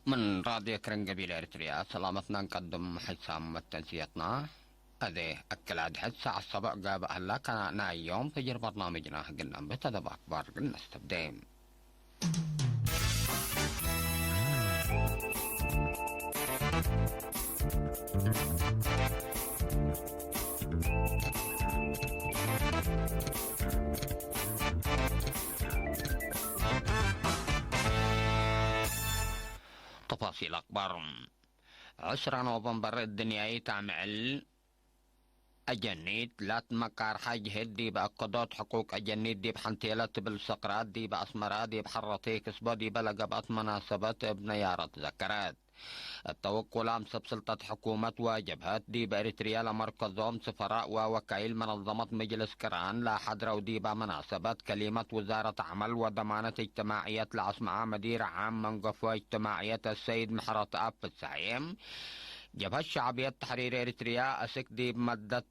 من راديو كرنجبيل إريتريا سلامتنا نقدم حسام تنسيتنا. هذه أكلاد حس الصبح جاب هلا كان يوم تجر برنامجنا قلنا بتدب أكبر قلنا استبدين. تفاصيل أكبر. 10 نوفمبر الدنيا تعمل أجنيت لا مكار حاج هدي بأقضات حقوق أجنيت دي بحنتيلة بالسقرات دي بأسمرات دي بحرتي كسبة دي بلقبات مناسبات بنيارة ذكرات التوكل عم سلطة حكومة وجبهات دي بإريتريا لمركزهم سفراء ووكيل منظمة مجلس كران لا حضروا دي بمناسبات كلمة وزارة عمل وضمانة اجتماعية العاصمة مدير عام منقف اجتماعية السيد محرط أب السعيم. جبهة الشعبية التحرير إريتريا أسك دي بمدة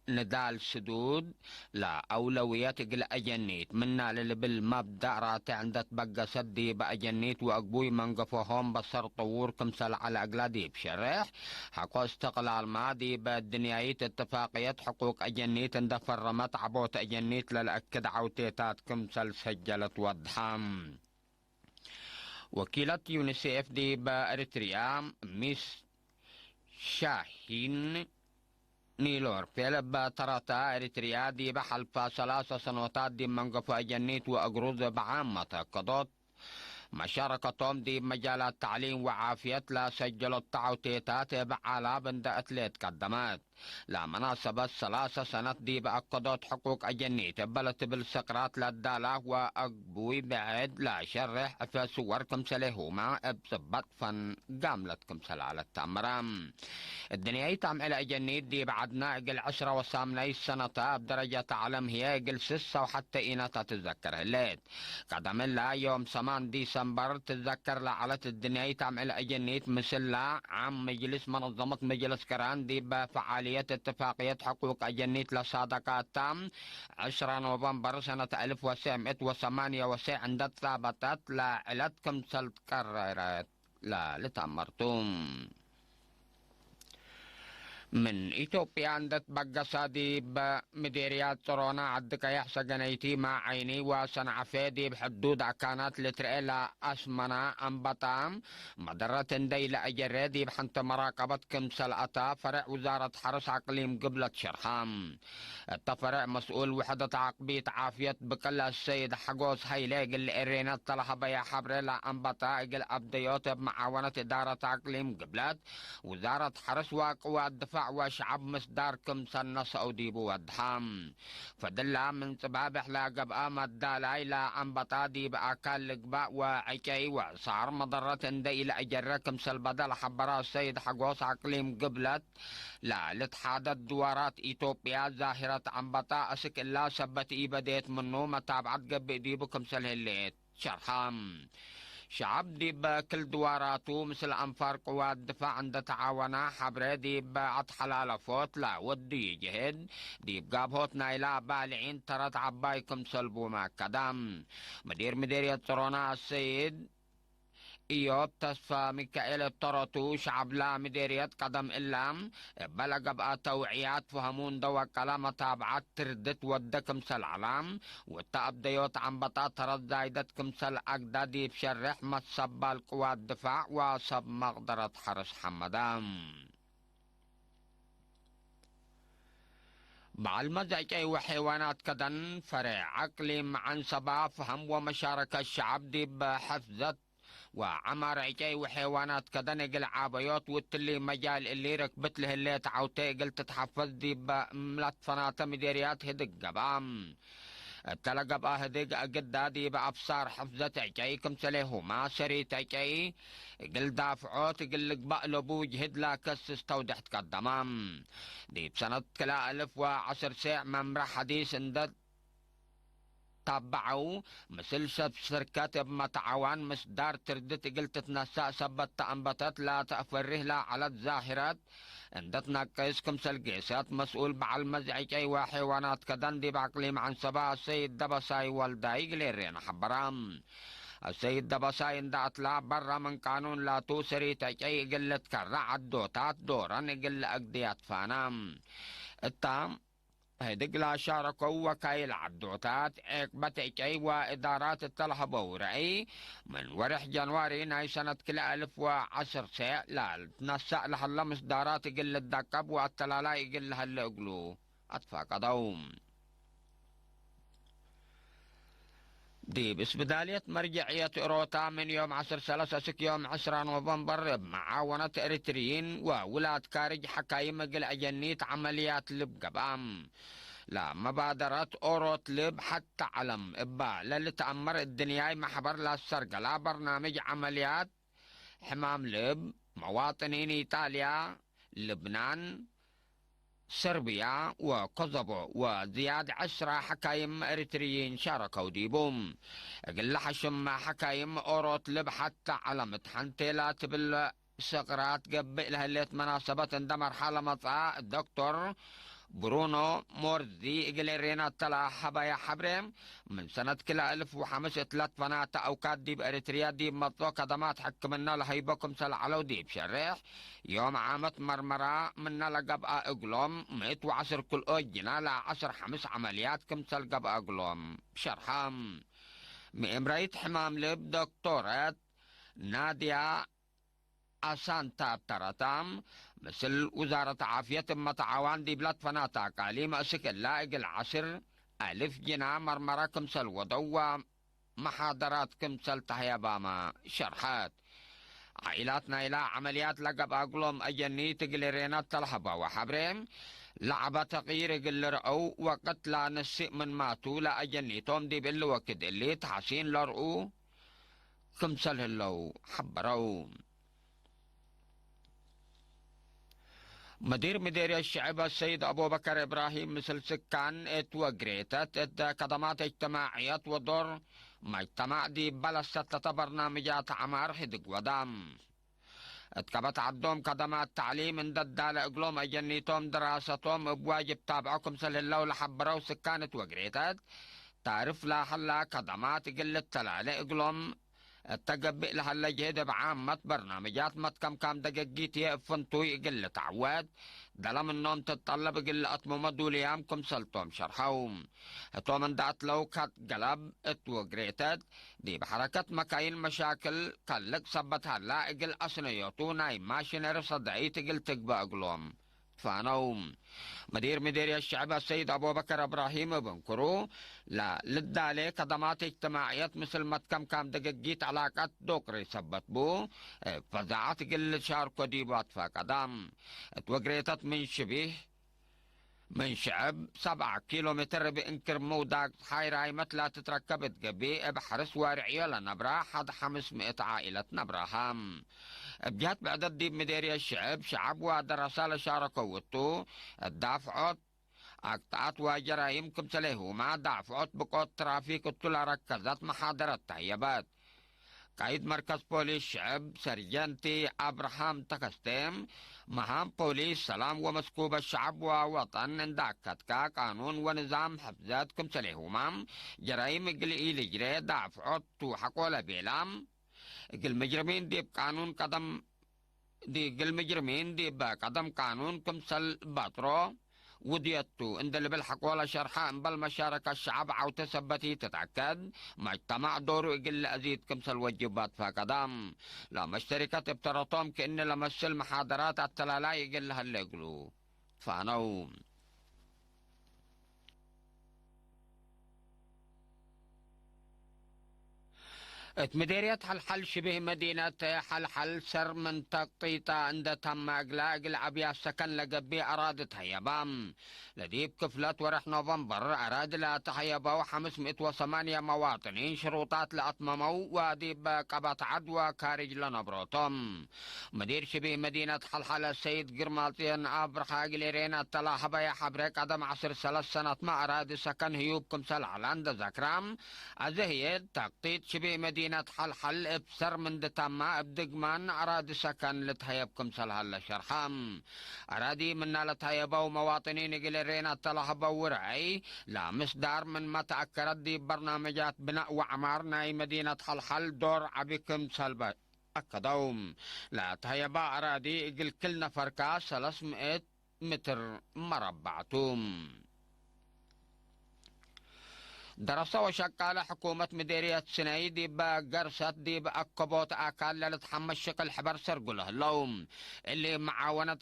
نضال سدود لا أولويات الأجنيت منا اللي بالمبدأ راتي عند تبقى سدي بأجنيت وأقبوي منقفهم بصر طور كمسل على أقلادي بشرح حقو استقلال مادي بالدنيايت اتفاقية حقوق أجنيت اندفر رمت عبوت أجنيت للأكد عوتيتات كمسل سجلت وضحام. وكيلة يونيسيف دي بأريتريا ميس شاهين نيلور فيلب تراتا إريتريا دي بحلفة 3 سنوات دي منقفة جنيت وأقروض بعامة قضوت مشاركتهم دي بمجال التعليم وعافية لا سجلوا التعوتيتات بعلا بند أتليت قدمات لا مناسبة 3 سنة دي بأقضت حقوق أجنيت بلت بالسقرات للدالة وأقبوي بعد لا شرح في صور كمسلهما بسبت فن قاملت كمسل على التمرام. الدنيا تعمل أجنيت دي بعدنا اقل 10 وسامني سنة بدرجة علم هي اقل 6 وحتى إينا تتذكر الليت قدم الله يوم 8 ديسمبر تتذكر لعلت الدنيا تعمل أجنيت مثل عام مجلس منظمة مجلس كران دي بفعالية اتفاقية حقوق أجنيت لصادقات تام 10 نوفمبر سنة 1998 عند ثابتت لعلتكم سلتكررت لا لتمرتم. من إثيوبيا عندت بقى صادي بمديريات صرونا عدك يحسى جنيتي مع عيني وصنع فيدي بحدود عكانات لترئيلا أسمنا أنبطام مدرة دي لأجريدي بحنت مراقبة كمسل أتا فرع وزارة حرس عقليم قبلة شرحام. التفرع مسؤول وحدة عقبية عافية بكلا السيد حقوس هيلاق اللي إرينا طلها بيا حبريلا أنبطا إقل أبديوت بمعاونة إدارة عقليم قبلة وزارة حرس وقوات دفاع وشعب مصدار كمسن نص أو ديبو ودحام فدلا من سبابح لا قبقى مدالاي لا أنبطا ديب أكال لقباء وعكي وصار مضرة دي لأجر كمسل بدل حبرا السيد حقوس عقليم قبلت لا لتحادت دوارات إيثيوبيا ظاهرة أنبطا أسك إلا سبت إيباديت منو متابعت قب ديبو كمسل هليت شرحام. شعب دي بكل دواراته مثل أنفار قوات دفاع عند تعاونا حبري دي بعد حلال فوت لا ودي يجهد دي بقابهوت نايلا بالعين ترت عبايكم سلبو ما قدم مديرية صرونا السيد إيوب تصفى ميكائيل الطرطو شعب لا مديرية قدم إلام بلغ بقى توعيات فهمون دوا كلام تابعات تردت ودكم سل علام والتأبديوت عن بطا ترد زايدتكم سل أقدادي بشرح متصب القوات دفاع وصب مقدرة حرس حمدام. مع المزعج وحيوانات كدن فرع عقلي عن سبا فهم ومشاركة الشعب دي بحفظة وعمر عجي وحيوانات كدنق العابيوت والتلي مجال اللي ركبت له اللي تعوتي قلت تحفظ دي بملت فناتا مديريات هدق قبام تلقى بأهدق قدادي بأبصار حفظة عجي كمسليه ما شريت عجي قل دافعوت قل قبأ لبو جهد لا كس استودحت قدمام دي بسنة كلا 1010 ساع ممرح حديث اندد تابعوا مثل شركات بمتعوان مصدار تردت قلت تنسى سبت أنبتت لا تأفره لا على الظاهرات عندتنا قيس كمسل قيسات مسؤول بعل مزعجي وحيوانات كدن دي بعقليم عن سبا السيد دبساي والداي قليرين حبرام السيد دبساين دا اطلع برا من قانون لا توسري تجي قلة كرع عدوتات دورا قل اقديات فانام التام هيدق لا شاركوا وكايل عدوتات بتجي وادارات التلها بورعي من ورح جنواري ناي سنة كل 1010 لا تنسى لها اللمس دارات قل الدكب والتلالا يقل هالقلو اتفاقدوم دي بس بدالية مرجعية إيروتا من يوم 10/3 يوم 10 نوفمبر بمعاونة إريتريين وولاد كارج حكايم قل أجنيت عمليات لب قبام لا مبادرة أوروت لب حتى علم إبا للي تأمر الدنياي محبر لا السرقة لا برنامج عمليات حمام لب مواطنين إيطاليا لبنان صربيا وكوزوفو وزياد 10 حكايم إريتريين شاركوا ديبوم قل حشم حكايم أوروت لب حتى على متحنتيلات بالسقرات قبل لها مناسبة اندمر حالة مطعى الدكتور برونو مورزي إجليرينا تلا حبايا حبريم من سنة كلا 1503 فناتا أوكاد ديب أريتريا ديب مطلو كدمات حكمنا لهيبكم سلعلو ديب شريح يوم عامت مرمرا منا لقب أقلوم ميت وعصر كل أجنا لا 10 عمليات كم سلقب أقلوم شرحام مئمريت حمام لب دكتورات ناديا أسانتا بترتام مثل وزارة عافية متعاون دي بلاد فناتا قاليم أسك اللائق 10,000 جنيه مرمرة كمسل وضوى محاضرات كمسل تهيباما شرحات عائلاتنا إلى عمليات لقب أقلوم أجني تقلرينا تلحبا وحبرين لعبة تغيير قلرقو وقتلا نسي من ماتوا لا أجني توم دي بلو وكد اللي تحسين لرقو كمسل هلو حبرو مدير الشعب السيد أبو بكر إبراهيم مثل سكان اتوقريتت خدمات اجتماعية ودور مجتمع دي بلست برنامجات عمار حدق ودام اتكبت عدوم خدمات تعليم اندد لأقلوم أجنيتهم دراستهم بواجب تابعكم سلهلو لحبرو سكان اتوقريتت تعرف لا حلا خدمات قلة تلالة أقلوم التقبئ لها اللجهد بعامة برنامجات متكم كام دقيقيت يقفنطوي قلة عواد دلم النوم تتطلب قلة أطمم دوليامكم سلطوم شرحوم هتو من دات لو كات قلب اتوقريتد دي بحركة مكاين مشاكل قلق صبتها لا اقل أسنيوتو ناي ماشينير صدعي تقل تقبأ قلوم فانوم مدير الشعب السيد أبو بكر إبراهيم بنكرو لا للدالي خدمات اجتماعيات مثل متكم كام دقيقيت علاقات دوكري سبت بو فزعات قل شاركو ديبات فاقدام اتوقريتت من شعب 7 كيلومتر بإنكر موداك حيراي مثلا تتركبت قبي بحرس وارعية لنبرا حد 500 عائلة نبراهام بجهت بعدد ديب مديرية الشعب شعب ودرسالة شاركوا وطو الدافعات أقطعت وجرائم كمسليه ما دافعات بقوت ترافيك الطلع ركزت محاضرة تهيبات قائد مركز بوليس شعب سرجنتي أبراهام تكستيم مهام بوليس سلام ومسكوب الشعب ووطن انداكت قانون ونظام حفظات كمسليه جرائم قلئي لجري دافعات توحقوا لبيلام المجرمين دي بقانون قدم دي المجرمين دي بقدم قانون كمسل باطرو وديتو عند اللي بالحق ولا شرحان بالمشاركة الشعب عو تثبتي تتأكد مجتمع دوره يقل أزيد كمسل وجبات فقدام لما اشتركت ابترطوم كأن لمسل محاضرات التلالا يقل هاللي يقلو فانو مديرية حلحل شبه مدينة حلحل سر من تقطيطة عند تم أقلاق العبيا السكن لقبي أرادت هيبام لديب كفلت ورح نوفمبر أراد لا تهيبا 508 مواطنين شروطات لأطممو وديب قبط عدوى كارج لنبروتهم مدير شبه مدينة حلحل السيد قرمالتين أبرخا قليرين التلاحبا يا حبريك قدم 10 سنة ما أراد سكن هيوب كمسل على عند ذكرام أزهيد تقطيط شبه مدينة مدينة حلحل بسر من دتما بدقمان أراد سكن لتهيبكم سلها شرحام أرادي منا لتهيبا ومواطنين قلرين الطلحبا ورعي لا مصدر من ما تأكرت دي برنامجات بناء وعمار ناي مدينة حلحل دور عبكم سلبا أكدوم لا تهيبا أرادي قل كل نفر كاس 300 متر مربعتم درس وشكل حكومة مديرية سنايدي بقرصت دي بأكبوت أكال لتحمل شكل حبر سرقله اللوم اللي معاونة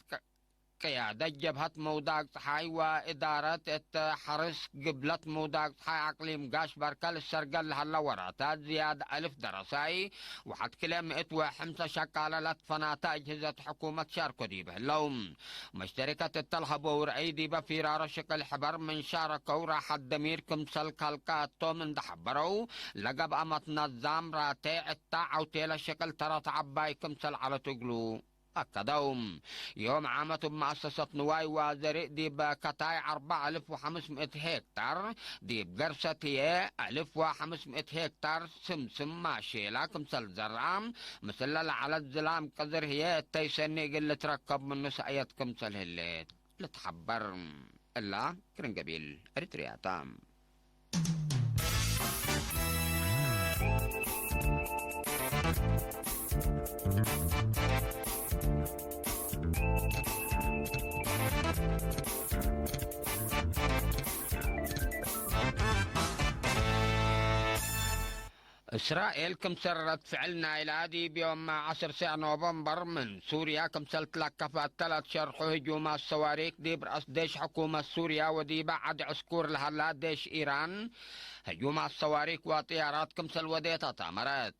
قيادة جبهة موداق صحاي وإدارة حرس قبلة موداق صحاي أقليم قاش بركال السرقل هلا وراتات زيادة 1000 درساي وحد كلام وحمسة شكالة لتفناتا أجهزة حكومة شاركو ديبه اللوم مشتركة التلهب ورعي ديبه في رارة شكل حبر من شاركو راح الدمير كمسل كالكاتو من دحبرو لقب أمت نظام راتي التاع وتيلا شكل ترى تعباي كمسل على تقلو أكدوم يوم عامة مؤسسة نواي وزرق دي بكتاي 4500 هكتار دي بقرصة هي 1500 هكتار سمسم ماشي لكم سل زرعام مثل على الزلام قدر هي التيسني اللي تركب من نسايتكم سل هليت لتحبر الله كرنقبيل أريتريا تام إسرائيل كمسر رد فعلنا إلى بيوم 10 نوفمبر من سوريا كمسر تلقفت 3 شرح هجوم الصواريخ دي برأس ديش حكومة سوريا ودي بعد عسكور لهلا ديش إيران هجوم الصواريخ وطيارات كمسل وديتا تامرت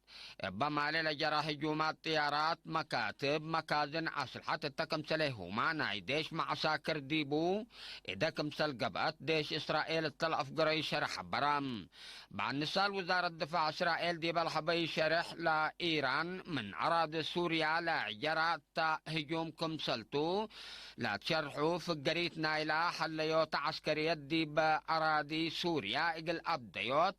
ربما لجرى هجومات طيارات مكاتب مخازن أسلحة التكمسله معنا ديش مع ساكر ديبو إذا كمسل قبأت ديش إسرائيل الطلف قري شرح برام بعد نسال وزارة دفاع إسرائيل دي بالحبي شرح لإيران من أراضي سوريا لا جرى هجوم كمسلتو لا تشرحوا في قريت نايلا حليوت عسكريات دي بأراضي سوريا إقل أبديوت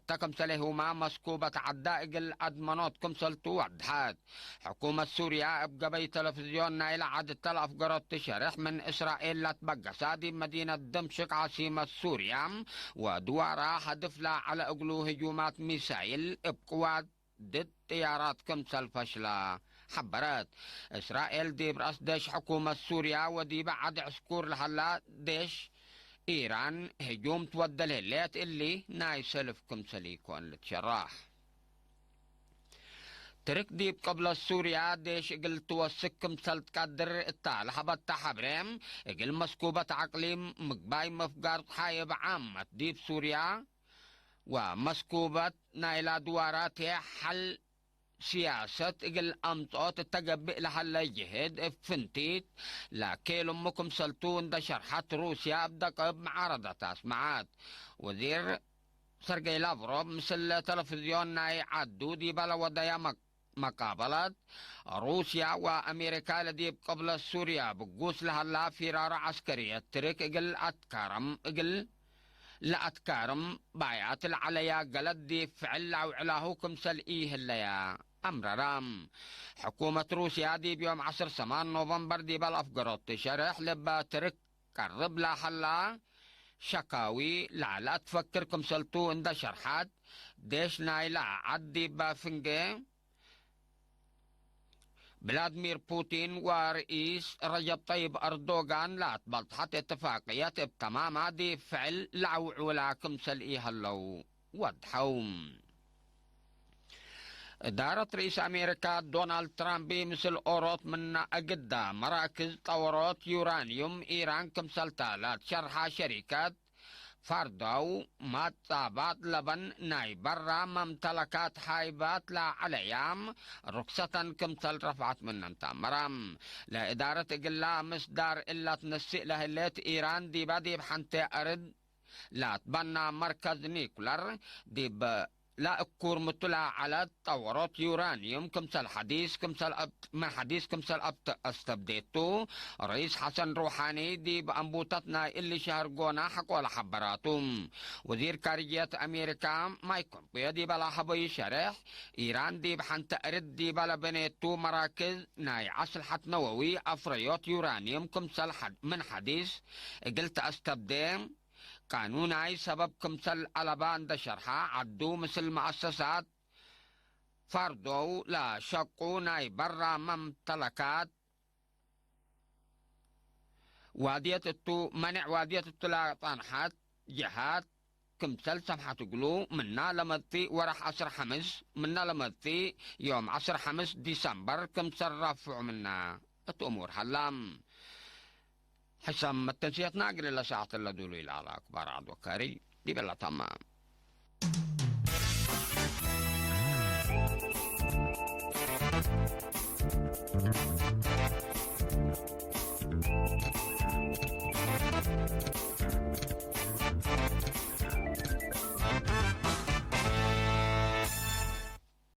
تكمسلهما مسكوبة عدا إقل أدمنوت كمسلتو وعدهات حكومة سوريا بقبي تلفزيون نايلا عد تلف قرط تشرح من إسرائيل لا تبقى سادي مدينة دمشق عاصمة سوريا ودوارا هدف على أقلو هجومات ميسايل بقوات ضد طيارات كمسل فشلة حبرت إسرائيل دي برأس ديش حكومة سوريا ودي بعد عسكور لهلا ديش إيران هجوم تودى الهلات اللي نايسلف كمسلي كون لتشراح ترك ديب قبل سوريا ديش اقل توسك كمسل تقدر التال حبت حبريم اقل مسكوبة عقليم مقباي مفقار حايب عامة ديب سوريا ومسكوبة نايلا دوارات حل سياسة إقل أمطوت التقبئ لحل يجهد فنتيت لكيل أمكم سلطون دا شرحات روسيا بدقب معارضة اسمعات وزير سرقي لافروف مثل تلفزيون ناي عدو دي بلا ودايا مقابلات روسيا وأمريكا لديب قبل سوريا بقوس لهلا فرارة عسكرية ترك إقل أتكارم إقل لأتكارم بايات العليا قلد دي فعل وعلاهوكم سلئيه الليا أمر رام حكومة روسيا دي بيوم 10 نوفمبر دي بالأفقرات تشرح لبا ترك قرب لا حلا شكاوي لا تفكركم سلطو عند شرحات ديش نايلا عدي بافنجي فلاديمير بوتين ورئيس رجب طيب أردوغان لا تبلطحت اتفاقيات بتمام هذه فعل لعوعولاكم سلئيها اللو وضحوم إدارة رئيس أمريكا دونالد ترامب مثل أوروت من أجدة مراكز طورات يورانيوم إيران كمسلتالات شرحة شركات فردو مطابات لبن ناي برا ممتلكات حايبات لا عليام رخصة كمثل رفعت من انت مرام لا إدارة إقلا مصدار إلا تنسئ لهلات إيران دي بدي بحنتي أرد لا تبنى مركز نيكولر دي لا الكور مطلع على تورط يورانيوم كمثال حديث ما حديث كمثال استبديتو رئيس حسن روحاني دي بأنبوتتنا اللي شهر قونا حقول حبراتهم وزير خارجية أمريكا مايك بومبيو دي بلا حبو يشرح إيران دي بحن تأرد دي بلا بنيتو مراكز ناي أسلحة نووي أفريوت يورانيوم كمثال من حديث قلت استبدين قانون أي سبب كمثل ألبان ده شرحة عدو مثل مؤسسات فردو لا شقو ناي برا ممتلكات وادية التو منع وادية التلا طانحات جهات كمثل سمحة تقولوا منا لمضي ورح عصر حمس منا لمضي يوم عصر حمس ديسمبر كمثل رفع منا الأمور حلام حسام التنسيق ناقل إلى ساعة اللدولي على أكبر عدو كاري دي بلا تمام